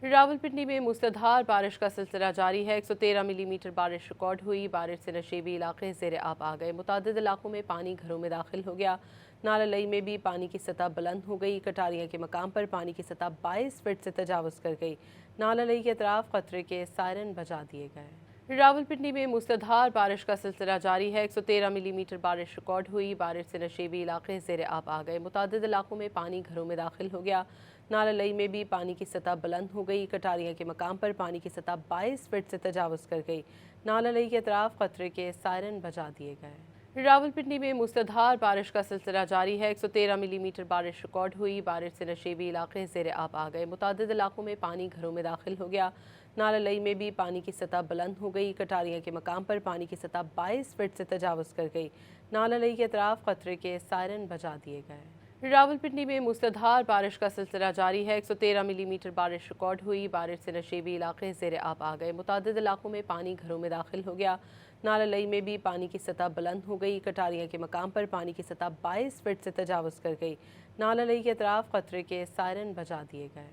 रावलपिंडी में मूसलाधार बारिश का सिलसिला जारी है। 113 मिलीमीटर बारिश रिकॉर्ड हुई। बारिश से नशेबी इलाके ज़ेर आब आ गए। मुतादिद इलाकों में पानी घरों में दाखिल हो गया। नाला लई में भी पानी की सतह बुलंद हो गई। कटारिया के मकाम पर पानी की सतह 22 फीट से तजावज़ कर गई। नाला लई के अतराफ खतरे के सायरन बजा दिए गए। रावलपिंडी में मूसलाधार बारिश का सिलसिला जारी है। 113 मिलीमीटर बारिश रिकॉर्ड हुई। बारिश से नशेबी इलाके ज़ेर आब आ गए। मुतादिद इलाकों में पानी घरों में दाखिल हो गया। नाला लई में भी पानी की सतह बुलंद हो गई। कटारिया के मकाम पर पानी की सतह 22 फीट से तजावज़ कर गई। नाला लई के अतराफ खतरे के सायरन बजा दिए गए। रावलपिंडी में मूसलाधार बारिश का सिलसिला जारी है। 113 मिलीमीटर बारिश रिकॉर्ड हुई। बारिश से नशेबी इलाके ज़ेर आब आ गए। मुतादिद इलाकों में पानी घरों में दाखिल हो गया। नाला लई में भी पानी की सतह बुलंद हो गई। कटारिया के मकाम पर पानी की सतह 22 फीट से तजावज़ कर गई। नाला लई के अतराफ खतरे के सायरन बजा दिए गए। रावलपिंडी में मूसलाधार बारिश का सिलसिला जारी है। 113 मिलीमीटर बारिश रिकॉर्ड हुई। बारिश से नशेबी इलाके ज़ेर आब आ गए। मुतादिद इलाकों में पानी घरों में दाखिल हो गया। नाला लई में भी पानी की सतह बुलंद हो गई। कटारिया के मकाम पर पानी की सतह 22 फीट से तजावज़ कर गई। नाला लई के अतराफ खतरे के सायरन बजा दिए गए।